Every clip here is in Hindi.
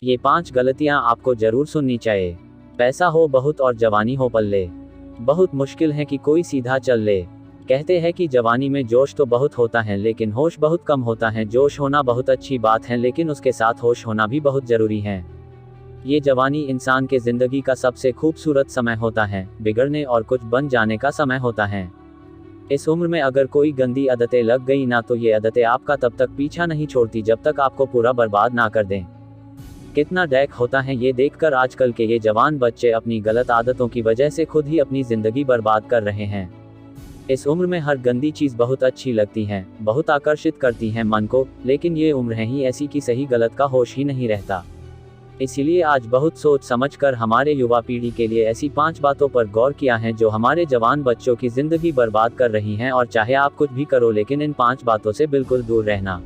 ये 5 गलतियां आपको जरूर सुननी चाहिए। पैसा हो बहुत और जवानी हो पल्ले। बहुत मुश्किल है कि कोई सीधा चल ले। कहते हैं कि जवानी में जोश तो बहुत होता है लेकिन होश बहुत कम होता है। जोश होना बहुत अच्छी बात है लेकिन उसके साथ होश होना भी बहुत जरूरी है। ये जवानी इंसान के जिंदगी का सबसे खूबसूरत समय होता है, बिगड़ने और कुछ बन जाने का समय होता है। इस उम्र में अगर कोई गंदी आदतें लग गई ना तो ये आदतें आपका तब तक पीछा नहीं छोड़ती जब तक आपको पूरा बर्बाद ना कर दें। कितना डैक होता है ये देखकर आजकल के ये जवान बच्चे अपनी गलत आदतों की वजह से खुद ही अपनी जिंदगी बर्बाद कर रहे हैं। इस उम्र में हर गंदी चीज बहुत अच्छी लगती है, बहुत आकर्षित करती है मन को, लेकिन ये उम्र है ही ऐसी कि सही गलत का होश ही नहीं रहता। इसीलिए आज बहुत सोच समझकर हमारे युवा पीढ़ी के लिए ऐसी 5 बातों पर गौर किया है जो हमारे जवान बच्चों की जिंदगी बर्बाद कर रही हैं। और चाहे आप कुछ भी करो लेकिन इन 5 बातों से बिल्कुल दूर रहना।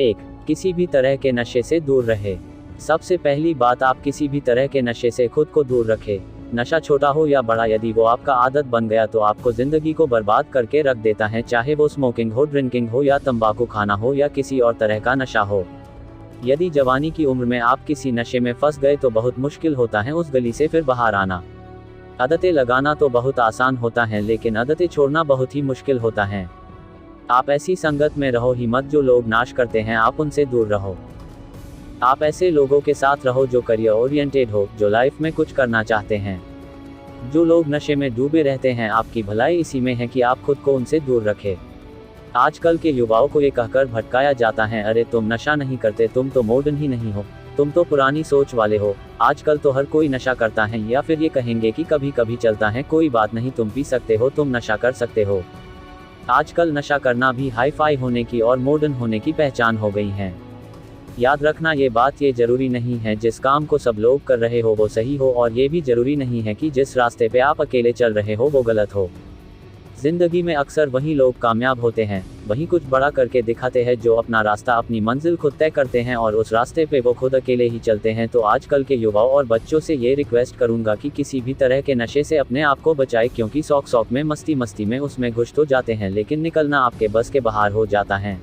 1. किसी भी तरह के नशे से दूर रहे। सबसे पहली बात, आप किसी भी तरह के नशे से खुद को दूर रखें। नशा छोटा हो या बड़ा, यदि वो आपका आदत बन गया तो आपको जिंदगी को बर्बाद करके रख देता है। चाहे वो स्मोकिंग हो, ड्रिंकिंग हो या तंबाकू खाना हो या किसी और तरह का नशा हो। यदि जवानी की उम्र में आप किसी नशे में फंस गए तो बहुत मुश्किल होता है उस गली से फिर बाहर आना। आदतें लगाना तो बहुत आसान होता है लेकिन आदतें छोड़ना बहुत ही मुश्किल होता है। आप ऐसी संगत में रहो ही मत जो लोग नाश करते हैं, आप उनसे दूर रहो। आप ऐसे लोगों के साथ रहो जो करियर ओरिएंटेड हो, जो लाइफ में कुछ करना चाहते हैं। जो लोग नशे में डूबे रहते हैं, आपकी भलाई इसी में है कि आप खुद को उनसे दूर रखें। आजकल के युवाओं को ये कहकर भटकाया जाता है, अरे तुम नशा नहीं करते, तुम तो मॉडर्न ही नहीं हो, तुम तो पुरानी सोच वाले हो। आजकल तो हर कोई नशा करता है, या फिर ये कहेंगे कि कभी कभी चलता है, कोई बात नहीं, तुम पी सकते हो, तुम नशा कर सकते हो। आजकल नशा करना भी हाई फाई होने की और मॉडर्न होने की पहचान हो गई है। याद रखना ये बात, ये जरूरी नहीं है जिस काम को सब लोग कर रहे हो वो सही हो, और ये भी जरूरी नहीं है कि जिस रास्ते पे आप अकेले चल रहे हो वो गलत हो। जिंदगी में अक्सर वही लोग कामयाब होते हैं, वही कुछ बड़ा करके दिखाते हैं, जो अपना रास्ता, अपनी मंजिल खुद तय करते हैं और उस रास्ते पे वो खुद अकेले ही चलते हैं। तो आजकल के युवाओं और बच्चों से ये रिक्वेस्ट करूंगा कि किसी भी तरह के नशे से अपने आप को बचाए, क्योंकि शौक में, मस्ती में उसमें घुस तो जाते हैं लेकिन निकलना आपके बस के बाहर हो जाता है।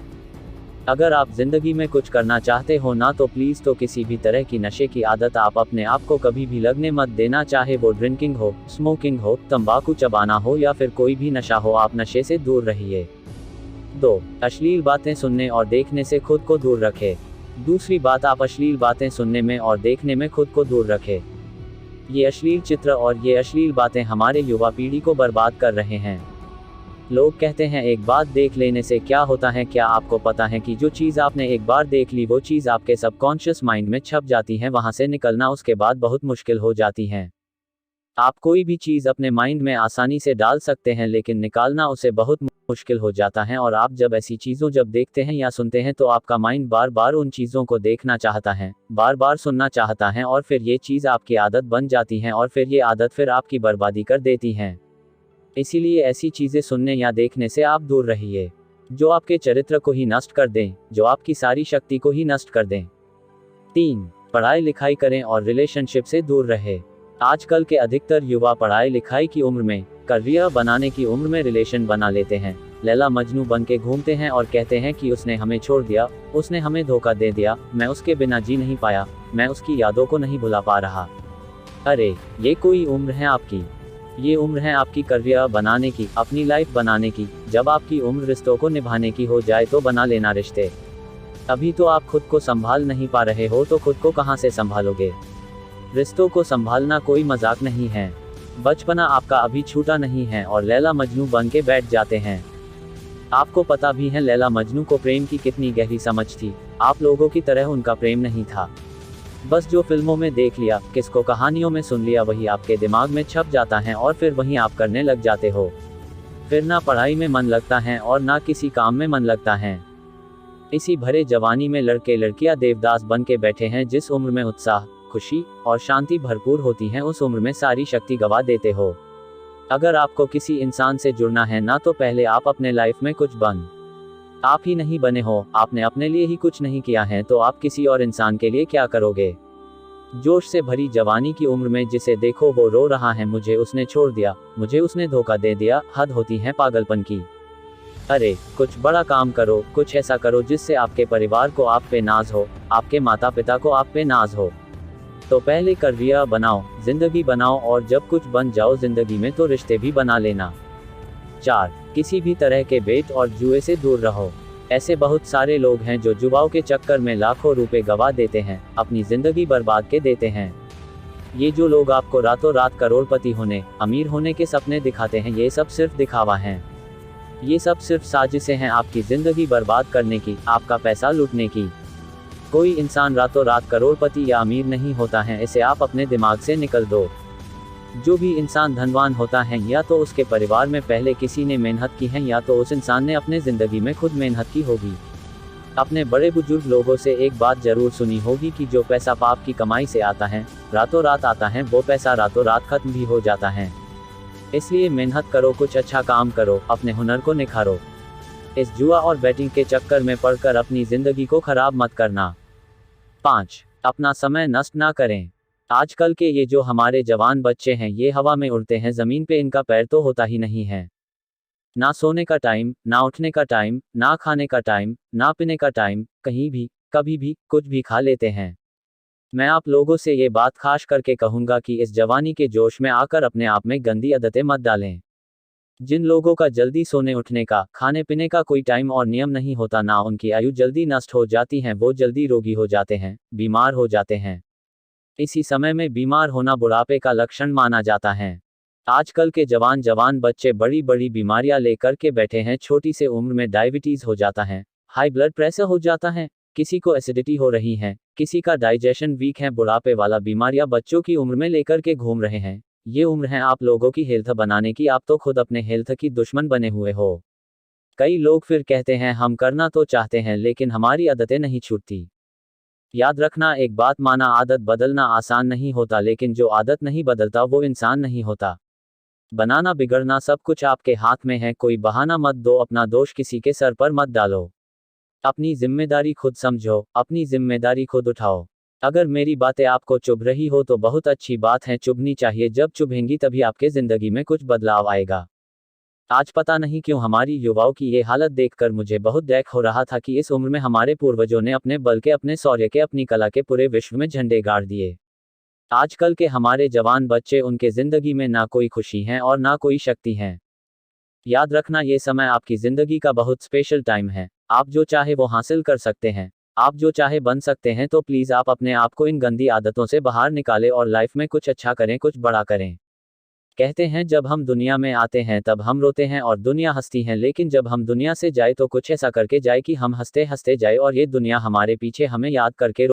अगर आप जिंदगी में कुछ करना चाहते हो ना तो प्लीज तो किसी भी तरह की नशे की आदत आप अपने आप को कभी भी लगने मत देना। चाहे वो ड्रिंकिंग हो, स्मोकिंग हो, तंबाकू चबाना हो या फिर कोई भी नशा हो, आप नशे से दूर रहिए। 2. अश्लील बातें सुनने और देखने से खुद को दूर रखें। दूसरी बात, आप अश्लील बातें सुनने में और देखने में खुद को दूर रखें। ये अश्लील चित्र और ये अश्लील बातें हमारे युवा पीढ़ी को बर्बाद कर रहे हैं। लोग कहते हैं एक बात देख लेने से क्या होता है, क्या आपको पता है कि जो चीज़ आपने एक बार देख ली वो चीज़ आपके सबकॉन्शियस माइंड में छप जाती है, वहां से निकलना उसके बाद बहुत मुश्किल हो जाती है। आप कोई भी चीज़ अपने माइंड में आसानी से डाल सकते हैं लेकिन निकालना उसे बहुत मुश्किल हो जाता है। और आप जब ऐसी चीज़ों जब देखते हैं या सुनते हैं तो आपका माइंड बार बार उन चीज़ों को देखना चाहता है, बार बार सुनना चाहता है, और फिर ये चीज़ आपकी आदत बन जाती है और फिर ये आदत फिर आपकी बर्बादी कर देती है। इसीलिए ऐसी चीजें सुनने या देखने से आप दूर रहिए जो आपके चरित्र को ही नष्ट कर दें, जो आपकी सारी शक्ति को ही नष्ट कर दें। 3. पढ़ाई लिखाई करें और रिलेशनशिप से दूर रहे। आजकल के अधिकतर युवा पढ़ाई लिखाई की उम्र में, करियर बनाने की उम्र में रिलेशन बना लेते हैं, लैला मजनू बन के घूमते हैं और कहते हैं कि उसने हमें छोड़ दिया, उसने हमें धोखा दे दिया, मैं उसके बिना जी नहीं पाया, मैं उसकी यादों को नहीं भुला पा रहा। अरे ये कोई उम्र है आपकी? ये उम्र है आपकी करियर बनाने की, अपनी लाइफ बनाने की। जब आपकी उम्र रिश्तों को निभाने की हो जाए तो बना लेना रिश्ते। अभी तो आप खुद को संभाल नहीं पा रहे हो तो खुद को कहां से संभालोगे? रिश्तों को संभालना कोई मजाक नहीं है। बचपना आपका अभी छूटा नहीं है और लैला मजनू बन के बैठ जाते हैं। आपको पता भी है लैला मजनू को प्रेम की कितनी गहरी समझ थी। आप लोगों की तरह उनका प्रेम नहीं था। बस जो फिल्मों में देख लिया, किसको कहानियों में सुन लिया, वही आपके दिमाग में छप जाता है और फिर वही आप करने लग जाते हो। फिर ना पढ़ाई में मन लगता है और ना किसी काम में मन लगता है। इसी भरे जवानी में लड़के लड़कियां देवदास बन के बैठे हैं। जिस उम्र में उत्साह, खुशी और शांति भरपूर होती है उस उम्र में सारी शक्ति गवा देते हो। अगर आपको किसी इंसान से जुड़ना है ना तो पहले आप अपने लाइफ में कुछ आप ही नहीं बने हो, आपने अपने लिए ही कुछ नहीं किया है तो आप किसी और इंसान के लिए क्या करोगे? जोश से भरी जवानी की उम्र में जिसे देखो वो रो रहा है, मुझे उसने छोड़ दिया, मुझे उसने धोखा दे दिया, हद होती है पागलपन की। अरे कुछ बड़ा काम करो, कुछ ऐसा करो जिससे आपके परिवार को आप पे नाज हो, आपके माता पिता को आप पे नाज हो। तो पहले करियर बनाओ, जिंदगी बनाओ, और जब कुछ बन जाओ जिंदगी में तो रिश्ते भी बना लेना। 4. किसी भी तरह के बेट और जुए से दूर रहो। ऐसे बहुत सारे लोग हैं जो जुआओं के चक्कर में लाखों रुपए गवा देते हैं, अपनी जिंदगी बर्बाद के देते हैं। ये जो लोग आपको रातों रात करोड़पति होने, अमीर होने के सपने दिखाते हैं, ये सब सिर्फ दिखावा हैं। ये सब सिर्फ साजिशें हैं आपकी जिंदगी बर्बाद करने की, आपका पैसा लूटने की। कोई इंसान रातों रात करोड़पति या अमीर नहीं होता है, इसे आप अपने दिमाग से निकल दो। जो भी इंसान धनवान होता है, या तो उसके परिवार में पहले किसी ने मेहनत की है, या तो उस इंसान ने अपने जिंदगी में खुद मेहनत की होगी। अपने बड़े बुजुर्ग लोगों से एक बात जरूर सुनी होगी कि जो पैसा पाप की कमाई से आता है, रातों रात आता है, वो पैसा रातों रात खत्म भी हो जाता है। इसलिए मेहनत करो, कुछ अच्छा काम करो, अपने हुनर को निखारो। इस जुआ और बैटिंग के चक्कर में पड़कर अपनी जिंदगी को खराब मत करना। 5. अपना समय नष्ट ना करें। आजकल के ये जो हमारे जवान बच्चे हैं, ये हवा में उड़ते हैं, जमीन पे इनका पैर तो होता ही नहीं है। ना सोने का टाइम, ना उठने का टाइम, ना खाने का टाइम, ना पीने का टाइम, कहीं भी कभी भी कुछ भी खा लेते हैं। मैं आप लोगों से ये बात खास करके कहूंगा कि इस जवानी के जोश में आकर अपने आप में गंदी आदतें मत डालें। जिन लोगों का जल्दी सोने उठने का, खाने पीने का कोई टाइम और नियम नहीं होता, ना उनकी आयु जल्दी नष्ट हो जाती है, वो जल्दी रोगी हो जाते हैं, बीमार हो जाते हैं। इसी समय में बीमार होना बुढ़ापे का लक्षण माना जाता है। आजकल के जवान बच्चे बड़ी बड़ी बीमारियां लेकर के बैठे हैं। छोटी से उम्र में डायबिटीज हो जाता है, हाई ब्लड प्रेशर हो जाता है, किसी को एसिडिटी हो रही है, किसी का डाइजेशन वीक है। बुढ़ापे वाला बीमारियां बच्चों की उम्र में लेकर के घूम रहे हैं। ये उम्र है आप लोगों की हेल्थ बनाने की, आप तो खुद अपने हेल्थ की दुश्मन बने हुए हो। कई लोग फिर कहते हैं हम करना तो चाहते हैं लेकिन हमारी आदतें नहीं छूटती। याद रखना एक बात, माना आदत बदलना आसान नहीं होता, लेकिन जो आदत नहीं बदलता वो इंसान नहीं होता। बनाना बिगड़ना सब कुछ आपके हाथ में है। कोई बहाना मत दो, अपना दोष किसी के सर पर मत डालो। अपनी जिम्मेदारी खुद समझो, अपनी जिम्मेदारी खुद उठाओ। अगर मेरी बातें आपको चुभ रही हो तो बहुत अच्छी बात है, चुभनी चाहिए। जब चुभेंगी तभी आपके जिंदगी में कुछ बदलाव आएगा। आज पता नहीं क्यों हमारी युवाओं की ये हालत देखकर मुझे बहुत दुख हो रहा था कि इस उम्र में हमारे पूर्वजों ने अपने बल के, अपने शौर्य के, अपनी कला के पूरे विश्व में झंडे गाड़ दिए। आजकल के हमारे जवान बच्चे, उनके जिंदगी में ना कोई खुशी है और ना कोई शक्ति है। याद रखना ये समय आपकी जिंदगी का बहुत स्पेशल टाइम है। आप जो चाहे वो हासिल कर सकते हैं, आप जो चाहे बन सकते हैं। तो प्लीज आप अपने आप को इन गंदी आदतों से बाहर निकालें और लाइफ में कुछ अच्छा करें, कुछ बड़ा करें। कहते हैं जब हम दुनिया में आते हैं तब हम रोते हैं और दुनिया हंसती है, लेकिन जब हम दुनिया से जाए तो कुछ ऐसा करके जाए कि हम हंसते हंसते जाए और ये दुनिया हमारे पीछे हमें याद करके